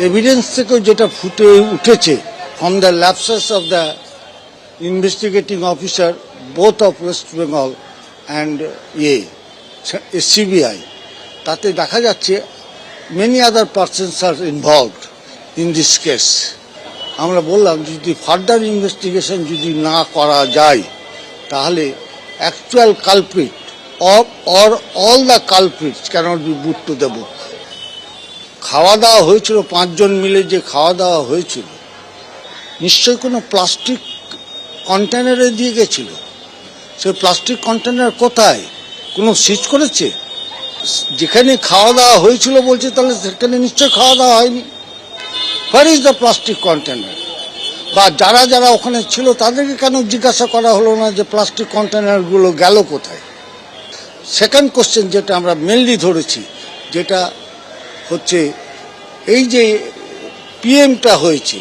Evidence থেকে যেটা ফুটে উঠেছে from the lapses of the investigating officer both of West Bengal and CBI, তাতে দেখা যাচ্ছে many other persons are involved in this case. আমরা বললাম যদি ফার্দার ইনভেস্টিগেশন যদি না করা যায় তাহলে actual culprit or all the culprits cannot be put to the book. খাওয়া দাওয়া হয়েছিল, 5 জন মিলে যে খাওয়া দাওয়া হয়েছিল নিশ্চয়ই কোনো প্লাস্টিক কন্টেনারে দিয়ে গেছিল। সেই প্লাস্টিক কন্টেনার কোথায়? কোনো সিজ করেছে? যেখানে খাওয়া দাওয়া হয়েছিল বলছে, তাহলে সেখানে নিশ্চয় খাওয়া দাওয়া হয়নি। Where is the plastic container? বা যারা যারা ওখানে ছিল তাদেরকে কেন জিজ্ঞাসা করা হলো না যে প্লাস্টিক কন্টেনারগুলো গেল কোথায়? সেকেন্ড কোশ্চেন যেটা আমরা মেনলি ধরেছি, যেটা হচ্ছে এই যে পিএমটা হয়েছে,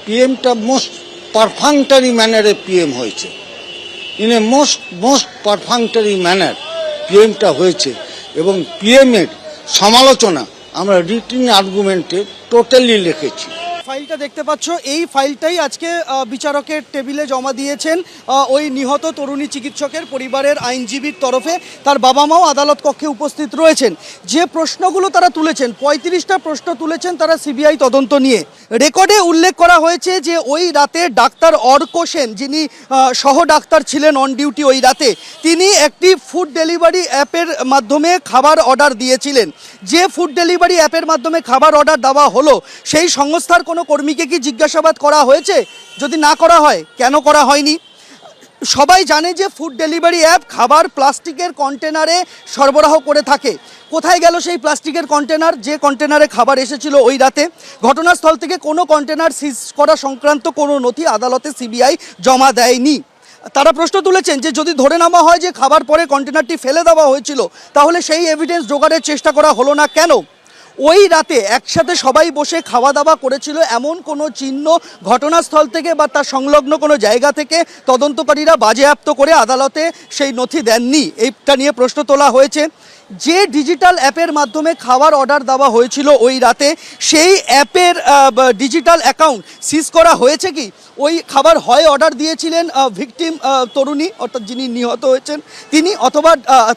পিএমটা মোস্ট পারফাংটারি ম্যানারে পিএম হয়েছে। ইন এ মোস্ট পারফাংটারি ম্যানার পিএমটা হয়েছে এবং পিএমের সমালোচনা আমরা রিটিন আর্গুমেন্টে টোটালি লিখেছি। ফাইলটা দেখতে পাচ্ছ, এই ফাইলটাই আজকে বিচারকের টেবিলে জমা দিয়েছেন ওই নিহত তরুণী চিকিৎসকের পরিবারের আইনজীবীর তরফে। তার বাবা মাও আদালত কক্ষে উপস্থিত রয়েছেন। যে প্রশ্নগুলো তারা তুলেছেন, 35টা প্রশ্ন তুলেছেন তারা সিবিআই তদন্ত নিয়ে। রেকর্ডে উল্লেখ করা হয়েছে যে ওই রাতে ডাক্তার অর্ক সেন, যিনি সহ ডাক্তার ছিলেন অন ডিউটি ওই রাতে, তিনি একটি ফুড ডেলিভারি অ্যাপের মাধ্যমে খাবার অর্ডার দিয়েছিলেন। যে ফুড ডেলিভারি অ্যাপের মাধ্যমে খাবার অর্ডার দেওয়া হলো সেই সংস্থার কোনো কর্মীকে কি জিজ্ঞাসাবাদ করা হয়েছে? যদি না করা হয়, কেন করা হয়নি? সবাই জানে যে ফুড ডেলিভারি অ্যাপ খাবার প্লাস্টিকের কন্টেনারে সরবরাহ করে থাকে। কোথায় গেল সেই প্লাস্টিকের কন্টেনার, যে কন্টেনারে খাবার এসেছিল ওই রাতে? ঘটনাস্থল থেকে কোনো কন্টেনার সিজ করা সংক্রান্ত কোনো নথি আদালতে সিবিআই জমা দেয়নি। তারা প্রশ্ন তুলেছেন যে যদি ধরে নেওয়া হয় যে খাবার পরে কন্টেনারটি ফেলে দেওয়া হয়েছিল, তাহলে সেই এভিডেন্স জোগাড়ের চেষ্টা করা হলো না কেন? ওই রাতে একসাথে সবাই বসে খাওয়া দাওয়া করেছিল এমন কোনো চিহ্ন ঘটনাস্থল থেকে বা তার সংলগ্ন কোনো জায়গা থেকে তদন্তকারীরা বাজেয়াপ্ত করে আদালতে সেই নথি দেননি। এইটা নিয়ে প্রশ্ন তোলা হয়েছে। যে ডিজিটাল অ্যাপের মাধ্যমে খাবার অর্ডার দেওয়া হয়েছিল ওই রাতে, সেই অ্যাপের ডিজিটাল অ্যাকাউন্ট সিজ করা হয়েছে কি? ওই খাবার হয় অর্ডার দিয়েছিলেন ভিকটিম তরুণী, অর্থাৎ যিনি নিহত হয়েছেন তিনি, অথবা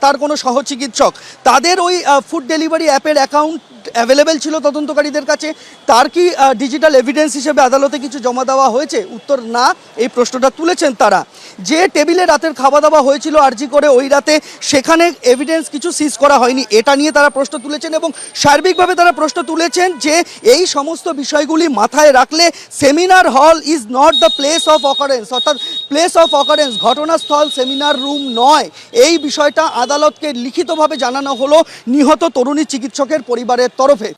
তার কোনো সহচিকিৎসক। তাদের ওই ফুড ডেলিভারি অ্যাপের অ্যাকাউন্ট অ্যাভেলেবেল ছিল তদন্তকারীদের কাছে। তার কি ডিজিটাল এভিডেন্স হিসেবে আদালতে কিছু জমা দেওয়া হয়েছে? উত্তর না। এই প্রশ্নটা তুলেছেন তারা। যে টেবিলে রাতের খাওয়া দাওয়া হয়েছিল আরজি করে ওই রাতে, সেখানে এভিডেন্স কিছু সিজ করা হয়নি, এটা নিয়ে তারা প্রশ্ন তুলেছেন। এবং সার্বিকভাবে তারা প্রশ্ন তুলেছেন যে এই সমস্ত বিষয়গুলি মাথায় রাখলে seminar hall is not the place of occurrence, অর্থাৎ প্লেস অফ অকারেন্স ঘটনাস্থল সেমিনার রুম নয়। এই বিষয়টা আদালতকে লিখিতভাবে জানানো হলো নিহত তরুণী চিকিৎসকের পরিবারের তরফে।